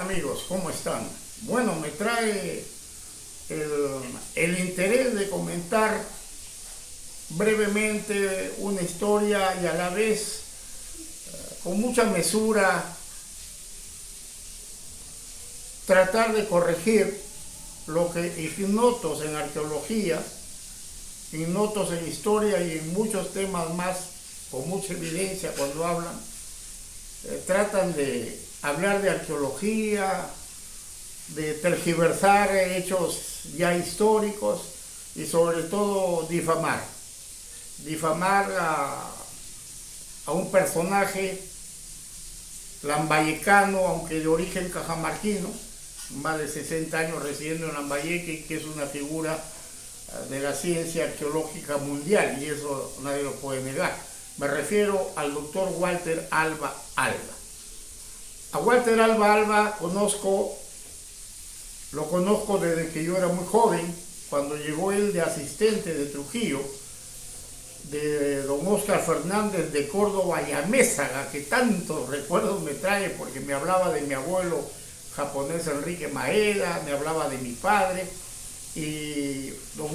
Amigos, ¿cómo están? Bueno, me trae el interés de comentar brevemente una historia y a la vez con mucha mesura tratar de corregir lo que ignotos en arqueología, ignotos en historia y en muchos temas más con mucha evidencia cuando hablan, tratan de hablar de arqueología, de tergiversar hechos ya históricos y sobre todo difamar a un personaje lambayecano, aunque de origen cajamarquino, más de 60 años residiendo en Lambayeque, que es una figura de la ciencia arqueológica mundial, y eso nadie lo puede negar. Me refiero al doctor Walter Alba Alba. A Walter Alba Alba lo conozco desde que yo era muy joven, cuando llegó él de asistente de Trujillo, de don Óscar Fernández de Córdoba y Amézaga, que tantos recuerdos me trae porque me hablaba de mi abuelo japonés Enrique Maeda, me hablaba de mi padre, y don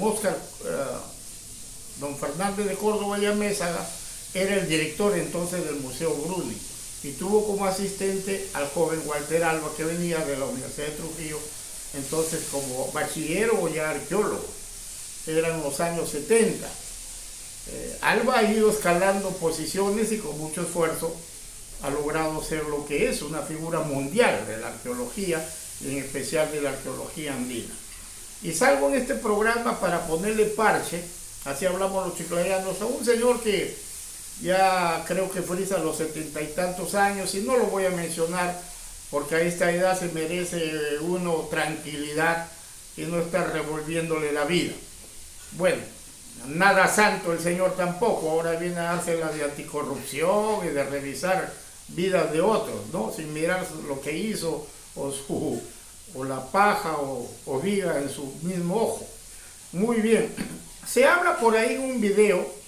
Fernández de Córdoba y Amézaga era el director entonces del Museo Grudi y tuvo como asistente al joven Walter Alba, que venía de la Universidad de Trujillo, entonces como bachiller o ya arqueólogo. Eran los años 70. Alba ha ido escalando posiciones y con mucho esfuerzo ha logrado ser lo que es, una figura mundial de la arqueología, y en especial de la arqueología andina. Y salgo en este programa para ponerle parche, así hablamos los chiclayanos, a un señor que ya creo que frisa los 70 y tantos años, y no lo voy a mencionar porque a esta edad se merece uno tranquilidad y no estar revolviéndole la vida. Bueno, nada santo el señor tampoco, ahora viene a darse la de anticorrupción y de revisar vidas de otros, ¿no? Sin mirar lo que hizo o la paja o viga en su mismo ojo. Muy bien, se habla por ahí en un video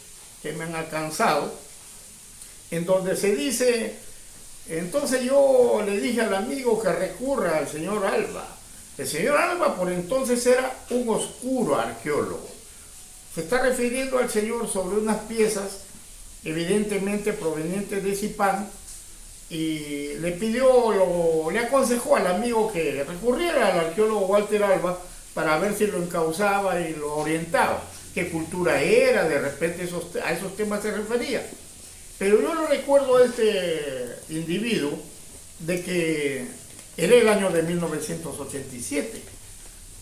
que me han alcanzado, en donde se dice, entonces yo le dije al amigo que recurra al señor Alba. El señor Alba por entonces era un oscuro arqueólogo. Se está refiriendo al señor sobre unas piezas evidentemente provenientes de Zipán, y le aconsejó al amigo que recurriera al arqueólogo Walter Alba para ver si lo encauzaba y lo orientaba, qué cultura era, de repente a esos temas se refería. Pero yo lo recuerdo a este individuo de que era el año de 1987.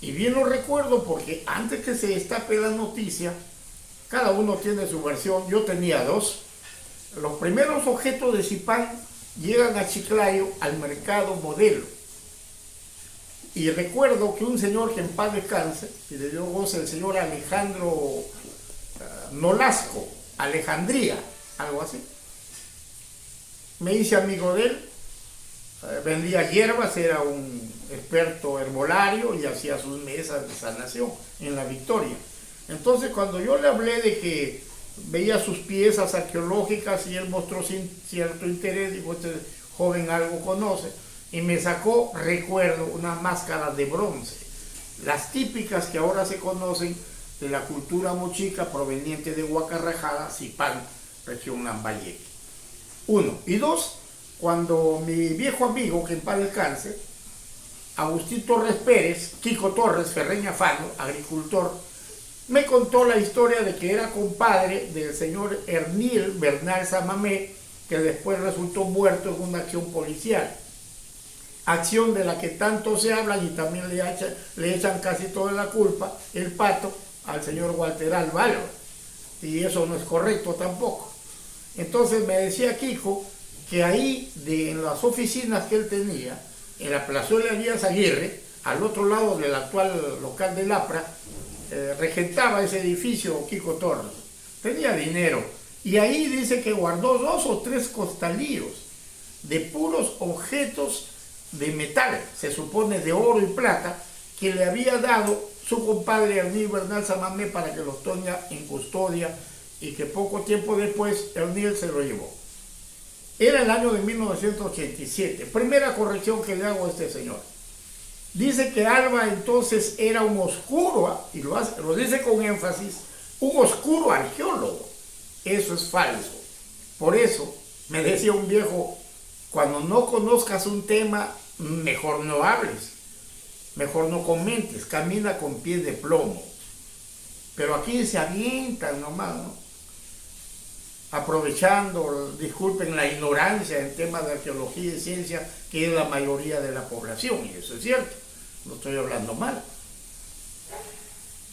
Y bien lo recuerdo porque antes que se destape la noticia, cada uno tiene su versión, yo tenía dos. Los primeros objetos de Zipán llegan a Chiclayo al mercado Modelo. Y recuerdo que un señor que en paz descanse, y le dio voz el señor Alejandro Nolasco, Alejandría, algo así, me hice amigo de él, vendía hierbas, era un experto herbolario y hacía sus mesas de sanación en La Victoria. Entonces cuando yo le hablé de que veía sus piezas arqueológicas y él mostró cierto interés, dijo, este joven algo conoce, y me sacó, recuerdo, unas máscaras de bronce, las típicas que ahora se conocen de la cultura mochica proveniente de Huacarrajada, Zipán, región Lambayeque. Uno. Y dos, cuando mi viejo amigo, que en paz descanse, Agustín Torres Pérez, Kiko Torres, Ferreña Fano, agricultor, me contó la historia de que era compadre del señor Ernil Bernal Samamé, que después resultó muerto en una acción policial. Acción de la que tanto se habla y también le echan casi toda la culpa, el pato, al señor Walter Alba Alba. Y eso no es correcto tampoco. Entonces me decía Kiko que ahí, en las oficinas que él tenía, en la plazuela Elías Aguirre, al otro lado del actual local del APRA, regentaba ese edificio Kiko Torres. Tenía dinero. Y ahí dice que guardó 2 o 3 costalillos de puros objetos de metal, se supone de oro y plata, que le había dado su compadre Ernil Bernal Samamé para que los tenga en custodia, y que poco tiempo después Ernil se lo llevó. Era el año de 1987. Primera corrección que le hago a este señor. Dice que Alba entonces era un oscuro, y lo dice con énfasis, un oscuro arqueólogo. Eso es falso. Por eso me decía un viejo, cuando no conozcas un tema, mejor no hables, mejor no comentes, camina con pies de plomo. Pero aquí se avientan nomás, ¿no? Aprovechando, disculpen, la ignorancia en temas de arqueología y ciencia, que es la mayoría de la población, y eso es cierto, no estoy hablando mal.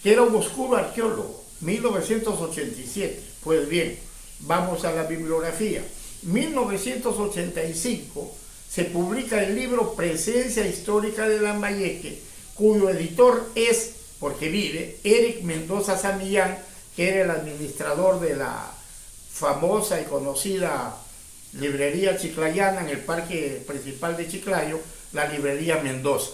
Que era un oscuro arqueólogo, 1987. Pues bien, vamos a la bibliografía. 1985 se publica el libro Presencia Histórica de Lambayeque, cuyo editor es, porque vive, Eric Mendoza Samillán, que era el administrador de la famosa y conocida librería chiclayana en el parque principal de Chiclayo, la librería Mendoza,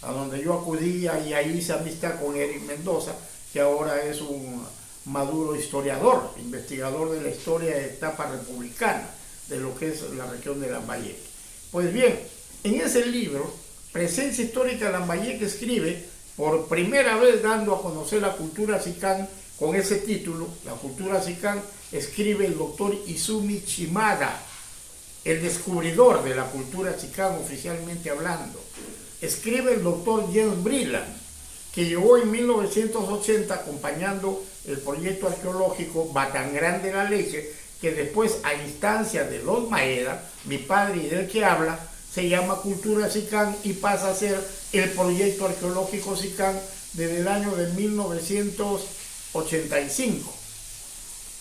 a donde yo acudía y ahí hice amistad con Eric Mendoza, que ahora es un maduro historiador, investigador de la historia de etapa republicana de lo que es la región de Lambayeque. Pues bien, en ese libro, Presencia Histórica de Lambayeque, escribe, por primera vez dando a conocer la cultura Sicán con ese título, la cultura Sicán, escribe el doctor Izumi Shimada, el descubridor de la cultura Sicán oficialmente hablando. Escribe el doctor Jens Brilland, que llegó en 1980 acompañando el proyecto arqueológico Batangán de la Leche, que después, a instancia de los Maeda, mi padre y del que habla, se llama Cultura Sicán y pasa a ser el proyecto arqueológico Sicán desde el año de 1985.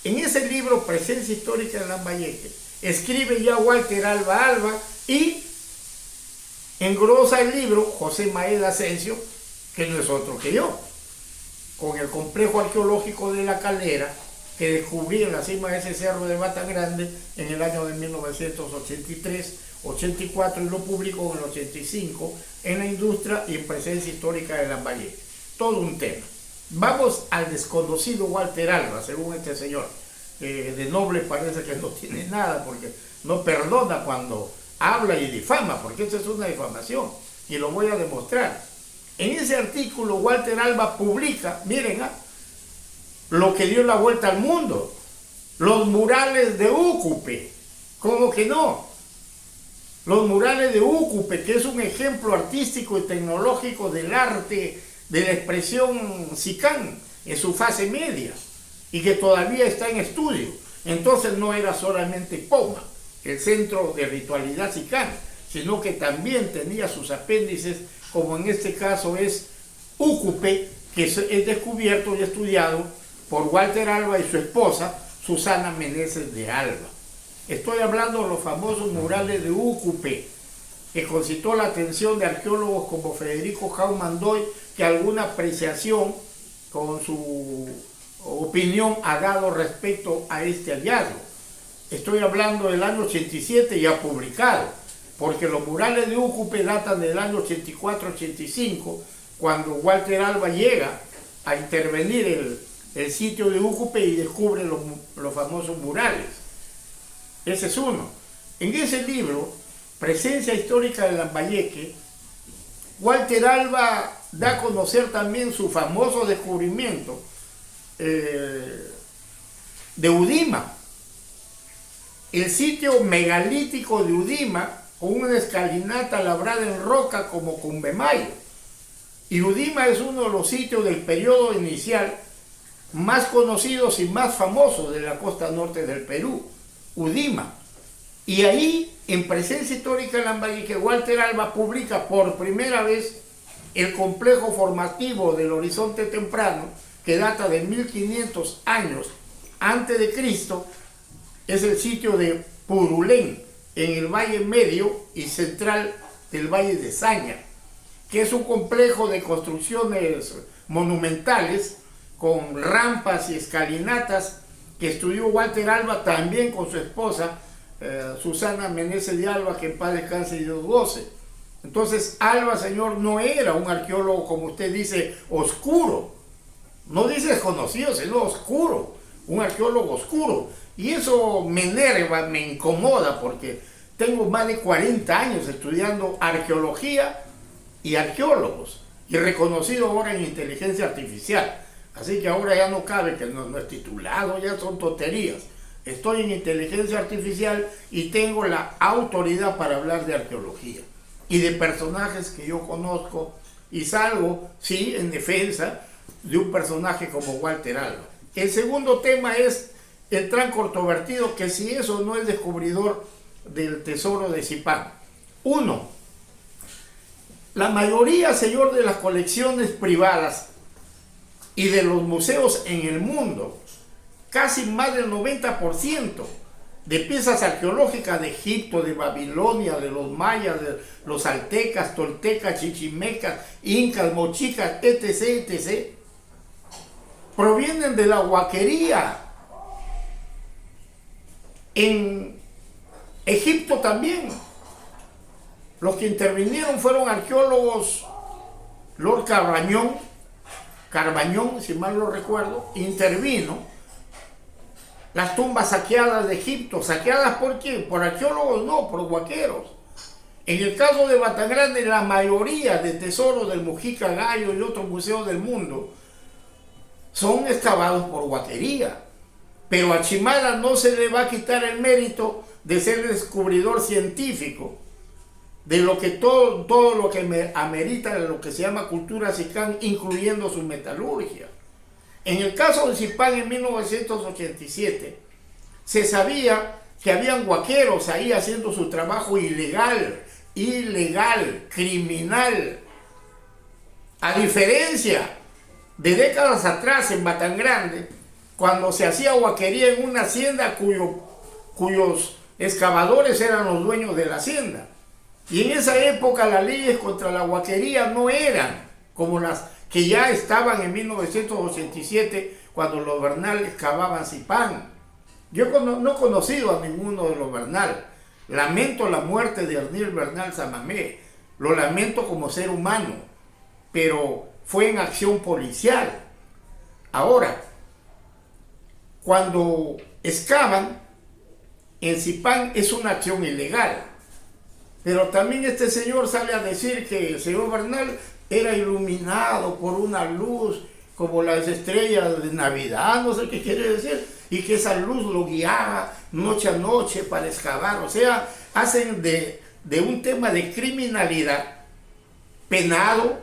En ese libro, Presencia Histórica de Lambayeque, escribe ya Walter Alba y engrosa el libro José Maeda Asensio, que no es otro que yo, con el complejo arqueológico de La Calera, que descubrí en la cima de ese cerro de Batagrande en el año de 1983-84 y lo publicó en el 85 en La Industria y en Presencia Histórica de Lambayeque. Todo un tema. Vamos al desconocido Walter Alba, según este señor. De noble parece que no tiene nada, porque no perdona cuando habla y difama, porque esto es una difamación, y lo voy a demostrar. En ese artículo, Walter Alba publica, miren, lo que dio la vuelta al mundo, los murales de Úcupe. ¿Cómo que no? Los murales de Úcupe, que es un ejemplo artístico y tecnológico del arte, de la expresión Sicán en su fase media, y que todavía está en estudio. Entonces no era solamente Poma, el centro de ritualidad Sicán, sino que también tenía sus apéndices, como en este caso es Úcupe, que es descubierto y estudiado por Walter Alba y su esposa, Susana Meneses de Alba. Estoy hablando de los famosos murales de Úcupe, que concitó la atención de arqueólogos como Federico Jaumandoy, que alguna apreciación con su opinión ha dado respecto a este hallazgo. Estoy hablando del año 87 ya publicado, porque los murales de Úcupe datan del año 84-85, cuando Walter Alba llega a intervenir el sitio de Úcupe y descubre los famosos murales. Ese es uno. En ese libro, Presencia Histórica de Lambayeque, Walter Alba da a conocer también su famoso descubrimiento de Udima, el sitio megalítico de Udima, con una escalinata labrada en roca como Cumbemayo. Y Udima es uno de los sitios del periodo inicial más conocidos y más famosos de la costa norte del Perú, Udima. Y ahí, en Presencia Histórica de Lambayeque, Walter Alba publica por primera vez el complejo formativo del Horizonte Temprano, que data de 1500 años antes de Cristo. Es el sitio de Purulén, en el valle medio y central del Valle de Saña, que es un complejo de construcciones monumentales con rampas y escalinatas que estudió Walter Alba también con su esposa Susana Meneses de Alba, que en paz descanse y Dios goce. Entonces Alba, señor, no era un arqueólogo, como usted dice, oscuro. No dice desconocido, sino oscuro. un arqueólogo oscuro. Y eso me enerva, me incomoda, porque tengo más de 40 años estudiando arqueología y arqueólogos, y reconocido ahora en inteligencia artificial. Así que ahora ya no cabe que no es titulado, ya son tonterías. Estoy en inteligencia artificial y tengo la autoridad para hablar de arqueología y de personajes que yo conozco, y salgo, sí, en defensa de un personaje como Walter Alba. El segundo tema es el tran controvertido, que si eso no es descubridor del tesoro de Zipán. Uno, la mayoría, señor, de las colecciones privadas y de los museos en el mundo, casi más del 90% de piezas arqueológicas de Egipto, de Babilonia, de los mayas, de los aztecas, toltecas, chichimecas, incas, mochicas, etc., etc., provienen de la huaquería. En Egipto también, los que intervinieron fueron arqueólogos. Lord Carbañón, si mal no recuerdo, intervino. Las tumbas saqueadas de Egipto, ¿saqueadas por quién? Por arqueólogos, no, por huaqueros. En el caso de Batangrande, la mayoría de tesoros del Mujica Gallo y otros museos del mundo son excavados por huaquería. Pero a Chimala no se le va a quitar el mérito de ser descubridor científico de lo que todo lo que amerita lo que se llama cultura Zipán, incluyendo su metalurgia. En el caso de Zipán, en 1987, se sabía que habían huaqueros ahí haciendo su trabajo ilegal, criminal. A diferencia de décadas atrás en Batangrande, cuando se hacía huaquería en una hacienda cuyos excavadores eran los dueños de la hacienda. Y en esa época las leyes contra la huaquería no eran como las que ya estaban en 1987, cuando los Bernal excavaban Zipán. Yo no he conocido a ninguno de los Bernal. Lamento la muerte de Ernil Bernal Samamé. Lo lamento como ser humano, pero fue en acción policial. Ahora, cuando excavan en Zipán es una acción ilegal. Pero también este señor sale a decir que el señor Bernal era iluminado por una luz como las estrellas de Navidad, no sé qué quiere decir, y que esa luz lo guiaba noche a noche para excavar. O sea, hacen de un tema de criminalidad penado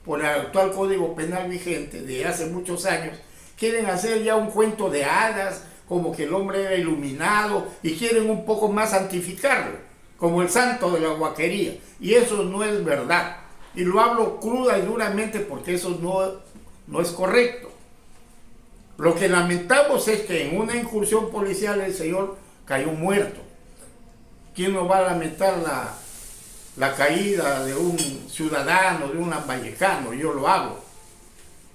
por el actual Código Penal vigente de hace muchos años. Quieren hacer ya un cuento de hadas, como que el hombre era iluminado, y quieren un poco más santificarlo, como el santo de la huaquería. Y eso no es verdad. Y lo hablo cruda y duramente porque eso no es correcto. Lo que lamentamos es que en una incursión policial el señor cayó muerto. ¿Quién no va a lamentar la caída de un ciudadano, de un lambayecano? Yo lo hago.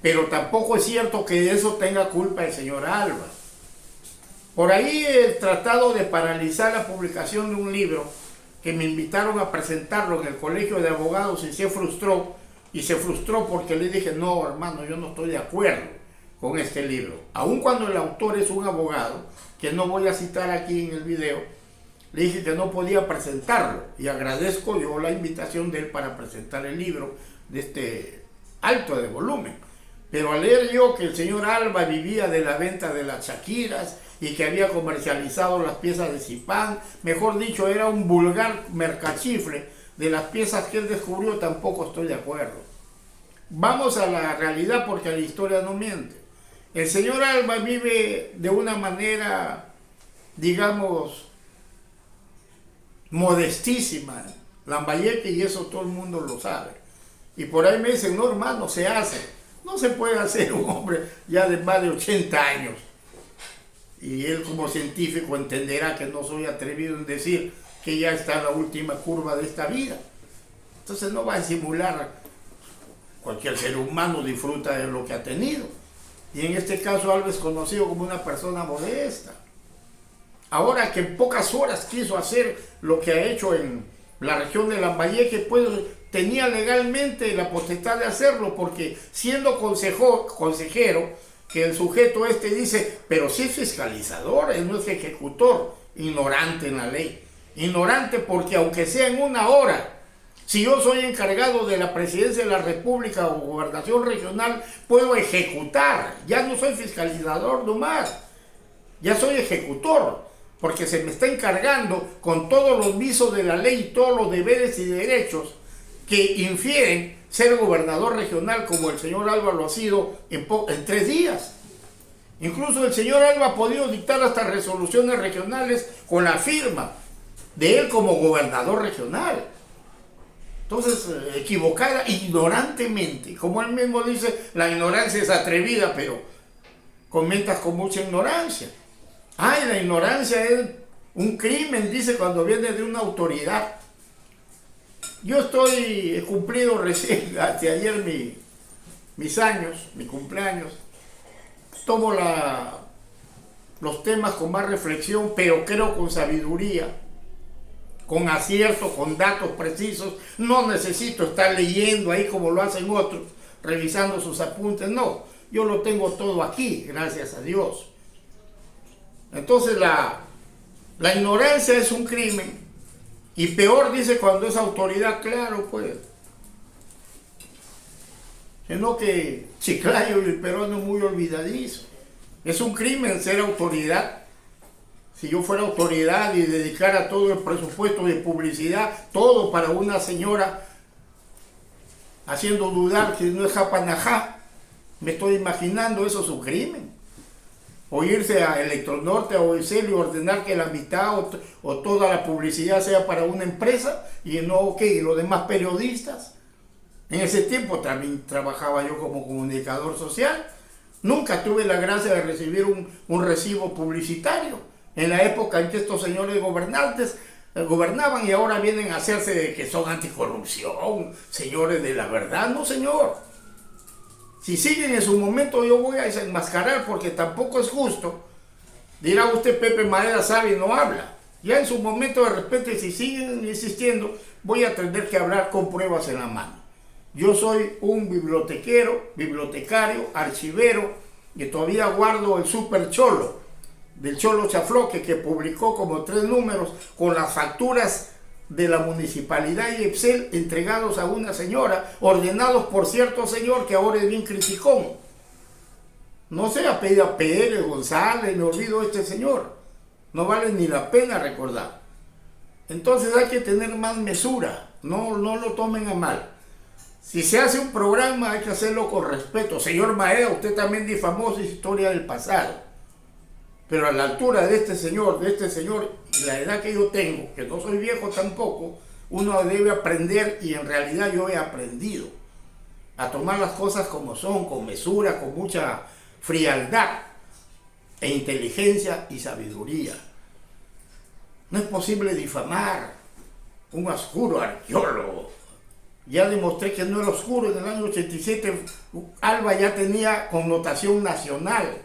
Pero tampoco es cierto que de eso tenga culpa el señor Alba. Por ahí he tratado de paralizar la publicación de un libro que me invitaron a presentarlo en el Colegio de Abogados, y se frustró porque le dije, no, hermano, yo no estoy de acuerdo con este libro. Aun cuando el autor es un abogado, que no voy a citar aquí en el video, le dije que no podía presentarlo, y agradezco yo la invitación de él para presentar el libro de este alto de volumen. Pero al leer yo que el señor Alba vivía de la venta de las Shakiras y que había comercializado las piezas de Zipán, mejor dicho, era un vulgar mercachifle de las piezas que él descubrió, tampoco estoy de acuerdo. Vamos a la realidad, porque la historia no miente. El señor Alba vive de una manera, digamos, modestísima, lambayeque, y eso todo el mundo lo sabe. Y por ahí me dicen, no, hermano, se hace. No se puede hacer un hombre ya de más de 80 años. Y él como científico entenderá que no soy atrevido en decir que ya está en la última curva de esta vida. Entonces no va a simular. Cualquier ser humano disfruta de lo que ha tenido. Y en este caso Alba es conocido como una persona modesta. Ahora que en pocas horas quiso hacer lo que ha hecho en la región de Lambayeque, pues tenía legalmente la potestad de hacerlo, porque siendo consejero que el sujeto dice, pero sí es fiscalizador, él no es ejecutor, ignorante en la ley. Ignorante porque aunque sea en una hora, si yo soy encargado de la presidencia de la República o gobernación regional, puedo ejecutar, ya no soy fiscalizador nomás, ya soy ejecutor, porque se me está encargando con todos los visos de la ley y todos los deberes y derechos que infieren ser gobernador regional como el señor Alba lo ha sido en 3 días. Incluso el señor Alba ha podido dictar hasta resoluciones regionales con la firma de él como gobernador regional. Entonces, equivocada, ignorantemente, como él mismo dice, la ignorancia es atrevida, pero comentas con mucha ignorancia. Ay, la ignorancia es un crimen, dice, cuando viene de una autoridad. Yo he cumplido recién, hasta ayer mis años, mi cumpleaños. Tomo los temas con más reflexión, pero creo con sabiduría, con acierto, con datos precisos. No necesito estar leyendo ahí como lo hacen otros, revisando sus apuntes. No, yo lo tengo todo aquí, gracias a Dios. Entonces la ignorancia es un crimen. Y peor, dice, cuando es autoridad, claro, pues. Sino que Chiclayo y el peruano es muy olvidadizo. Es un crimen ser autoridad. Si yo fuera autoridad y dedicara todo el presupuesto de publicidad, todo para una señora, haciendo dudar que no es Japanajá, me estoy imaginando, eso es un crimen. O irse a Electronorte o Oicel y ordenar que la mitad o toda la publicidad sea para una empresa y no que los demás periodistas. En ese tiempo también trabajaba yo como comunicador social. Nunca tuve la gracia de recibir un recibo publicitario. En la época en que estos señores gobernantes gobernaban y ahora vienen a hacerse de que son anticorrupción, señores de la verdad. No, señor. Si siguen en su momento, yo voy a desenmascarar, porque tampoco es justo. Dirá usted, Pepe Madera sabe y no habla. Ya en su momento, de repente, si siguen insistiendo, voy a tener que hablar con pruebas en la mano. Yo soy un bibliotecario, archivero, que todavía guardo el Super Cholo, del Cholo Chafloque, que publicó como 3 números con las facturas de la municipalidad y EPSEL entregados a una señora, ordenados por cierto señor que ahora es bien criticón. No sé, apellida Pérez, González, me olvido este señor. No vale ni la pena recordar. Entonces hay que tener más mesura, no lo tomen a mal. Si se hace un programa hay que hacerlo con respeto. Señor Maeda, usted también difamó su historia del pasado. Pero a la altura de este señor, y la edad que yo tengo, que no soy viejo tampoco, uno debe aprender, y en realidad yo he aprendido a tomar las cosas como son, con mesura, con mucha frialdad e inteligencia y sabiduría. No es posible difamar un oscuro arqueólogo. Ya demostré que no era oscuro. En el año 87 Alba ya tenía connotación nacional.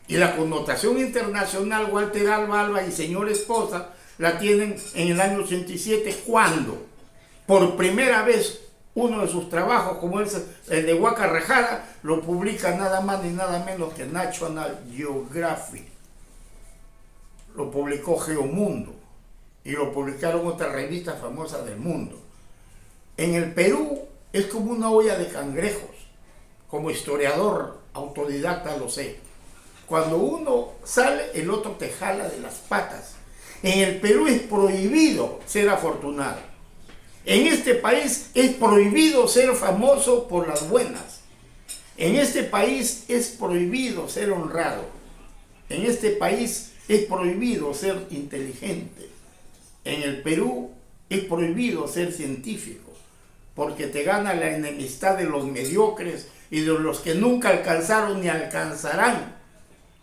Y la connotación internacional, Walter Alba y señor esposa, la tienen en el año 87, cuando por primera vez uno de sus trabajos, como es el de Huaca Rajada, lo publica nada más ni nada menos que National Geographic. Lo publicó Geomundo y lo publicaron otras revistas famosas del mundo. En el Perú es como una olla de cangrejos. Como historiador autodidacta lo sé. Cuando uno sale, el otro te jala de las patas. En el Perú es prohibido ser afortunado. En este país es prohibido ser famoso por las buenas. En este país es prohibido ser honrado. En este país es prohibido ser inteligente. En el Perú es prohibido ser científico, porque te gana la enemistad de los mediocres y de los que nunca alcanzaron ni alcanzarán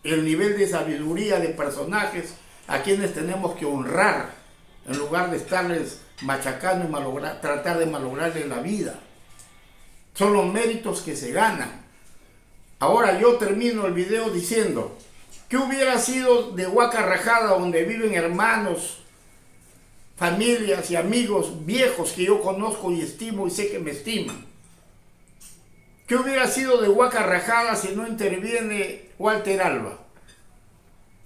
el nivel de sabiduría de personajes a quienes tenemos que honrar en lugar de estarles machacando y tratar de malograrles la vida. Son los méritos que se ganan. Ahora yo termino el video diciendo: ¿qué hubiera sido de Huaca Rajada, donde viven hermanos, familias y amigos viejos que yo conozco y estimo y sé que me estiman? ¿Qué ¿Qué hubiera sido de Huaca Rajada si no interviene Walter Alba?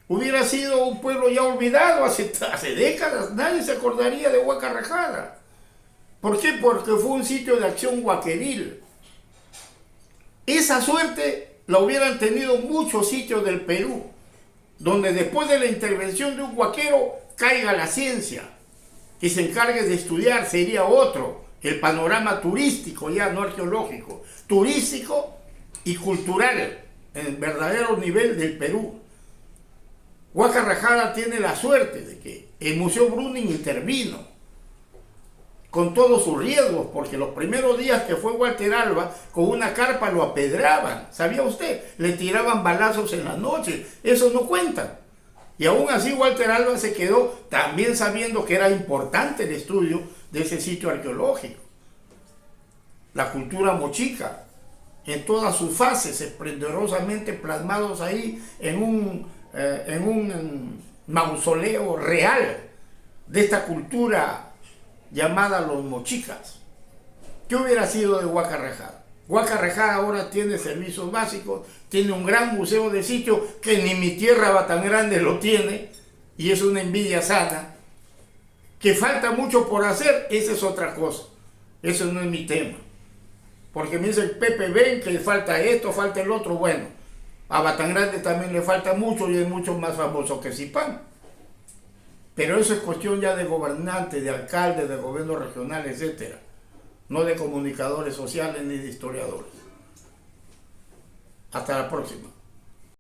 Hubiera sido un pueblo ya olvidado hace décadas. Nadie se acordaría de Huaca Rajada. ¿Por qué? Porque fue un sitio de acción huaqueril. Esa suerte la hubieran tenido muchos sitios del Perú, donde después de la intervención de un huaquero caiga la ciencia y se encargue de estudiar, sería otro, el panorama turístico, ya no arqueológico, turístico y cultural, en el verdadero nivel del Perú. Huaca Rajada tiene la suerte de que el Museo Bruning intervino con todos sus riesgos, porque los primeros días que fue Walter Alba, con una carpa lo apedraban, ¿sabía usted? Le tiraban balazos en la noche, eso no cuenta. Y aún así Walter Alba se quedó también sabiendo que era importante el estudio de ese sitio arqueológico. La cultura mochica, en todas sus fases, esplendorosamente plasmados ahí en un mausoleo real de esta cultura llamada los mochicas. ¿Qué hubiera sido de Huaca Rajada? Huaca Rajada ahora tiene servicios básicos, tiene un gran museo de sitio que ni mi tierra Batangrande lo tiene, y es una envidia sana. Que falta mucho por hacer, esa es otra cosa. Eso no es mi tema. Porque me dice el Pepe, ven que falta esto, falta el otro. Bueno, a Batangrande también le falta mucho y es mucho más famoso que Zipán. Pero eso es cuestión ya de gobernantes, de alcaldes, de gobierno regional, etc. No de comunicadores sociales ni de historiadores. Hasta la próxima.